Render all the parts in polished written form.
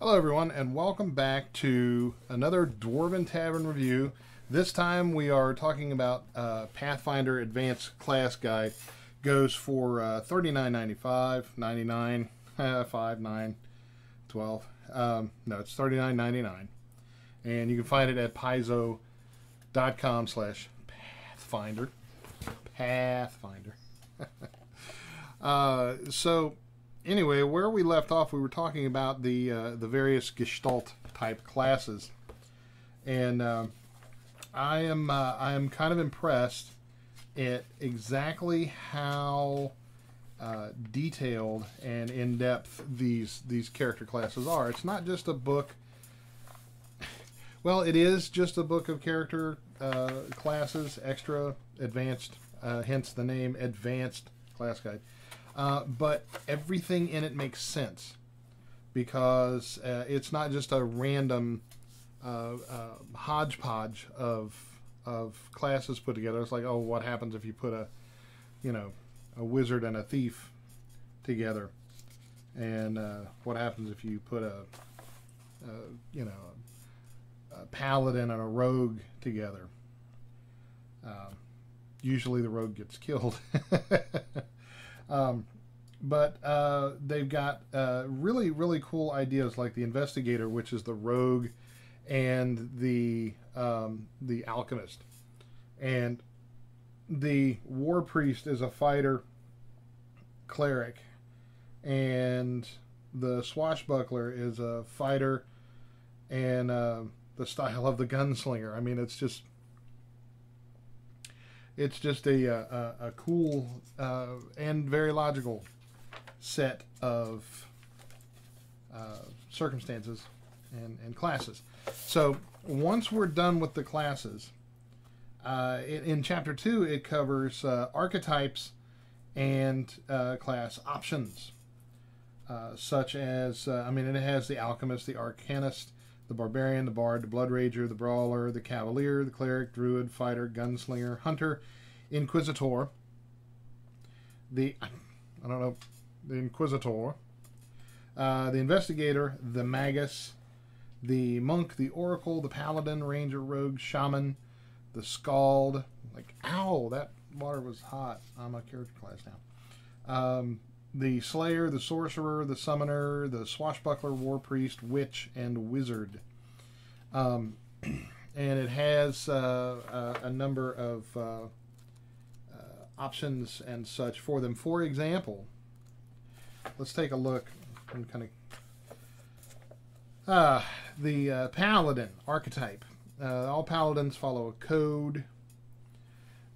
Hello everyone and welcome back to another Dwarven Tavern review. This time we are talking about Pathfinder Advanced Class Guide. Goes for $39.95, $99, $5, $9, $12. No, it's $39.99. And you can find it at paizo.com/Pathfinder. Pathfinder. Anyway, where we left off, we were talking about the various Gestalt type classes, and I am kind of impressed at exactly how detailed and in depth these character classes are. It's not just a book. Well, it is just a book of character classes, extra, advanced, hence the name Advanced Class Guide. But everything in it makes sense because it's not just a random hodgepodge of classes put together. It's like, oh, what happens if you put a wizard and a thief together, and what happens if you put a paladin and a rogue together? Usually the rogue gets killed. But they've got really, really cool ideas like the investigator, which is the rogue, and the alchemist, and the war priest is a fighter cleric, and the swashbuckler is a fighter and the style of the gunslinger. I mean, it's just a cool and very logical set of circumstances and classes. So once we're done with the classes, in Chapter 2 it covers archetypes and class options, such as, it has the alchemist, the arcanist, the barbarian, the bard, the blood rager, the brawler, the cavalier, the cleric, druid, fighter, gunslinger, hunter, inquisitor, the inquisitor, the investigator, the magus, the monk, the oracle, the paladin, ranger, rogue, shaman, the skald. Like, ow, that water was hot. I'm a character class now. The slayer, the sorcerer, the summoner, the swashbuckler, war priest, witch, and wizard. And it has a number of options and such for them. For example, let's take a look and kind of the paladin archetype. All paladins follow a code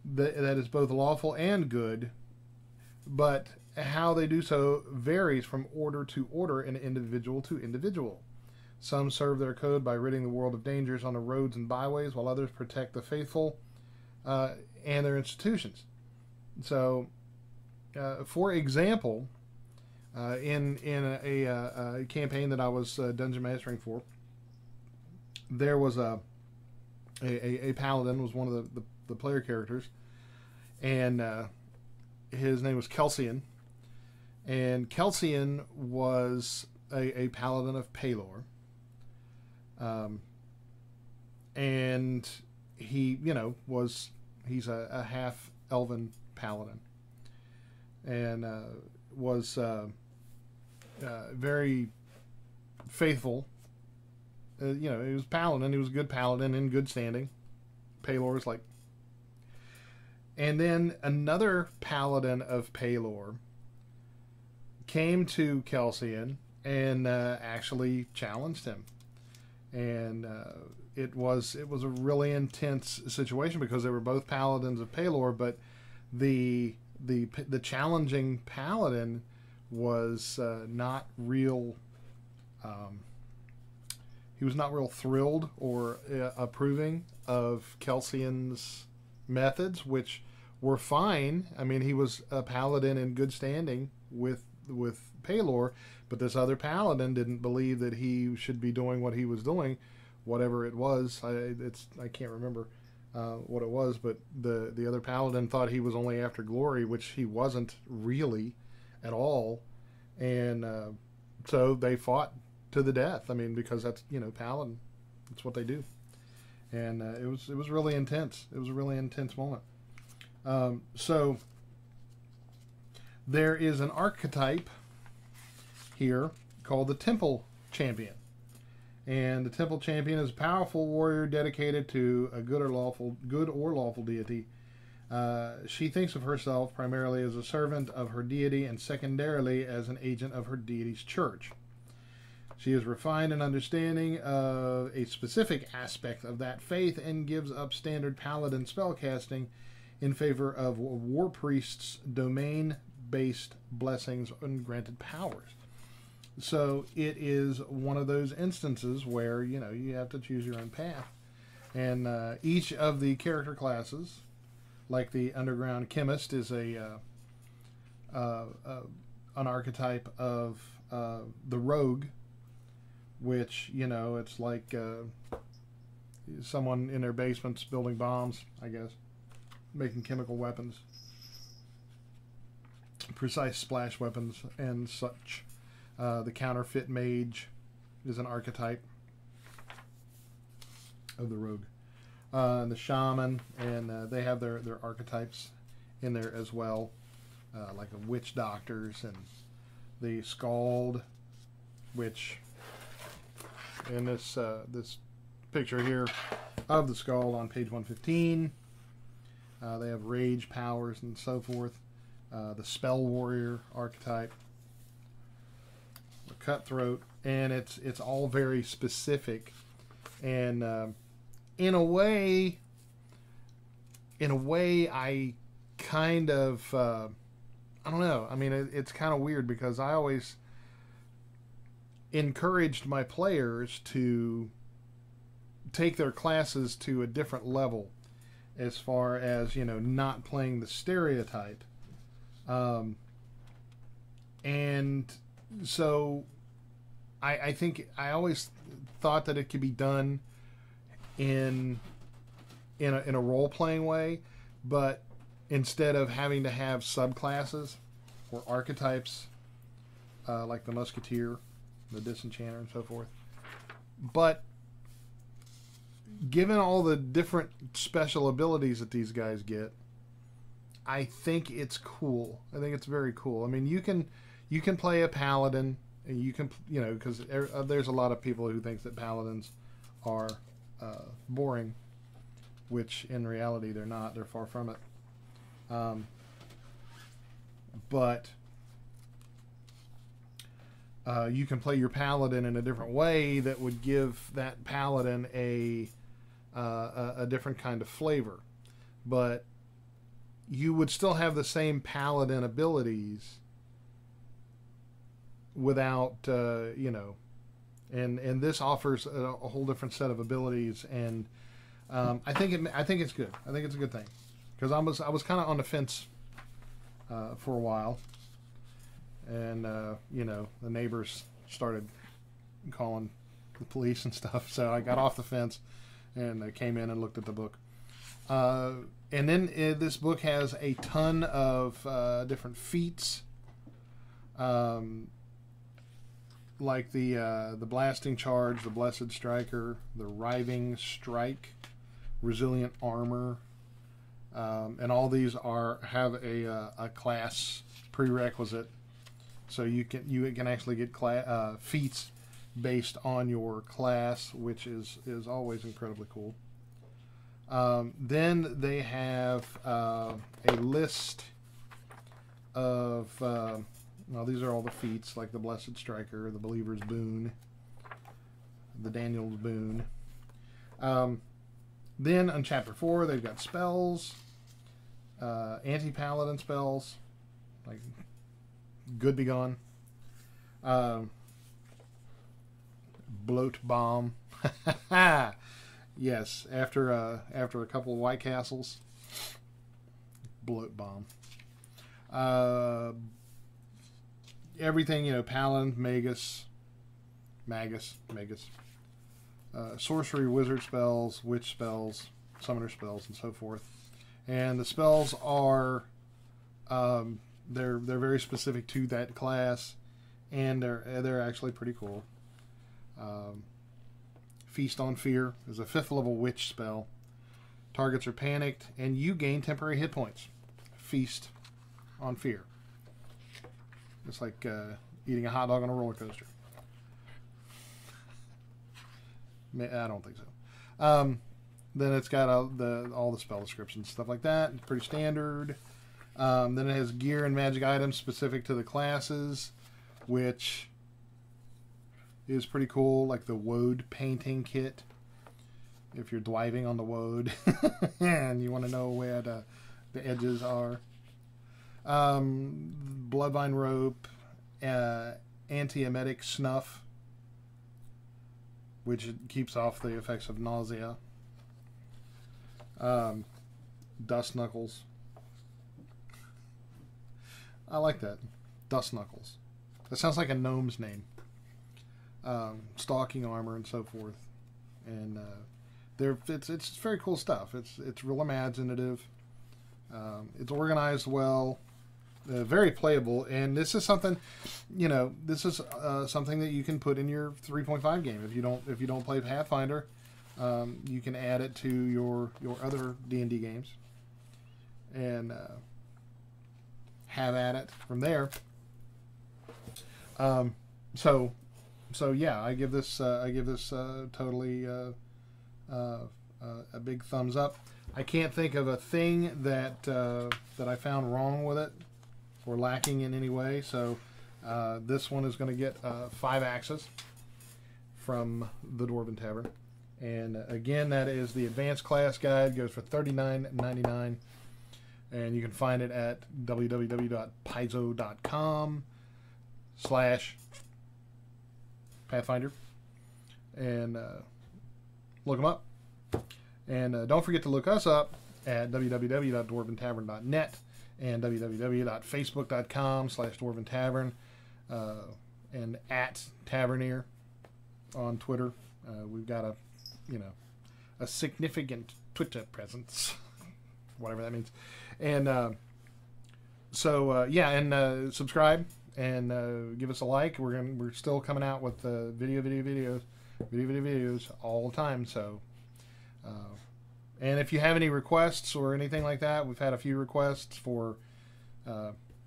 that is both lawful and good, but how they do so varies from order to order and individual to individual. Some serve their code by ridding the world of dangers on the roads and byways, while others protect the faithful and their institutions. So, for example, in a campaign that I was dungeon mastering for, there was a paladin was one of the player characters, and his name was Kelsian. And Kelsian was a paladin of Pelor. And he, he's a half elven paladin, and was very faithful. He was paladin. He was a good paladin in good standing. Pelor is like. And then another paladin of Pelor came to Kelsian and actually challenged him, and it was a really intense situation because they were both paladins of Pelor, but the challenging paladin was not real. He was not real thrilled or approving of Kelsian's methods, which were fine. I mean, he was a paladin in good standing with Pelor, but this other paladin didn't believe that he should be doing what he was doing, whatever it was. I can't remember what it was, but the other paladin thought he was only after glory, which he wasn't really at all, and so they fought to the death. I mean, because that's, you know, paladin. That's what they do. And it was really intense. It was a really intense moment. So there is an archetype here called the Temple Champion. And the Temple Champion is a powerful warrior dedicated to a good or lawful deity. She thinks of herself primarily as a servant of her deity and secondarily as an agent of her deity's church. She is refined and understanding of a specific aspect of that faith and gives up standard paladin spellcasting in favor of war priest's domain-based blessings and granted powers. So it is one of those instances where, you know, you have to choose your own path. And each of the character classes, like the underground chemist, is an archetype of the rogue, which, you know, it's like someone in their basements building bombs, I guess, making chemical weapons, precise splash weapons and such. The counterfeit mage is an archetype of the rogue. The shaman, and they have their archetypes in there as well, like the witch doctors and the scald, which in this picture here of the scald on page 115, they have rage powers and so forth. The spell warrior archetype, the cutthroat, and it's all very specific. And in a way, I kind of I don't know. I mean, it's kind of weird because I always encouraged my players to take their classes to a different level as far as, you know, not playing the stereotype. And so I think I always thought that it could be done in a role-playing way, but instead of having to have subclasses or archetypes like the Musketeer, the Disenchanter, and so forth. But given all the different special abilities that these guys get, I think it's cool. I think it's very cool. I mean, you can play a paladin, and you can, you know, because there's a lot of people who think that paladins are boring, which in reality they're not. They're far from it. But you can play your paladin in a different way that would give that paladin a different kind of flavor. But you would still have the same paladin abilities without, you know, and this offers a whole different set of abilities, and I think it's good. I think it's a good thing, because I was kind of on the fence for a while, and you know, the neighbors started calling the police and stuff, so I got off the fence and I came in and looked at the book. And then this book has a ton of different feats, like the blasting charge, the blessed striker, the riving strike, resilient armor, and all these have a class prerequisite, so you can actually get feats based on your class, which is always incredibly cool. Then they have a list of well, these are all the feats, like the Blessed Striker, the Believer's Boon, the Daniel's Boon. Then on Chapter 4, they've got spells, anti-paladin spells, like Good Be Gone, Bloat Bomb. Yes, after a couple of White Castles, Bloat Bomb. Everything, you know, Paladin, Magus, sorcery, wizard spells, witch spells, summoner spells, and so forth. And the spells are they're very specific to that class, and they're actually pretty cool. Feast on Fear is a 5th level witch spell. Targets are panicked, and you gain temporary hit points. Feast on Fear. It's like eating a hot dog on a roller coaster. I don't think so. Then it's got all the spell descriptions, stuff like that. It's pretty standard. Then it has gear and magic items specific to the classes, which is pretty cool, like the woad painting kit. If you're driving on the woad and you want to know where the edges are. Bloodvine rope, antiemetic snuff, which keeps off the effects of nausea. Dust knuckles. I like that. Dust knuckles. That sounds like a gnome's name. Stalking armor and so forth. And it's very cool stuff. It's real imaginative. It's organized well. Very playable, and this is something, this is something that you can put in your 3.5 game. If you don't play Pathfinder, you can add it to your other D&D games, and have at it from there. So yeah, I give this totally a big thumbs up. I can't think of a thing that I found wrong with it or lacking in any way. So this one is going to get 5 axes from the Dwarven Tavern. And again, that is the advanced class guide. It goes for $39.99. And you can find it at www.paizo.com/Pathfinder. And look them up. And don't forget to look us up at www.dwarventavern.net and www.facebook.com/dwarventavern and at Tavernier on Twitter. We've got a significant Twitter presence, whatever that means. And subscribe and give us a like. We're still coming out with videos all the time. So. And if you have any requests or anything like that, we've had a few requests for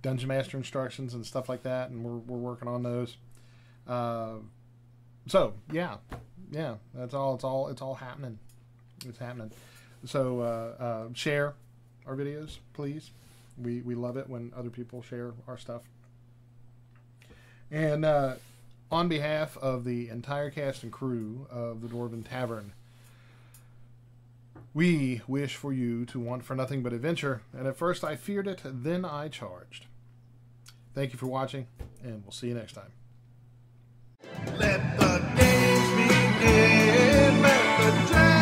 Dungeon Master instructions and stuff like that, and we're working on those. So yeah, that's all. It's all happening. It's happening. So share our videos, please. We love it when other people share our stuff. And on behalf of the entire cast and crew of the Dwarven Tavern, we wish for you to want for nothing but adventure, and at first I feared it, then I charged. Thank you for watching, and we'll see you next time. Let the games begin, let the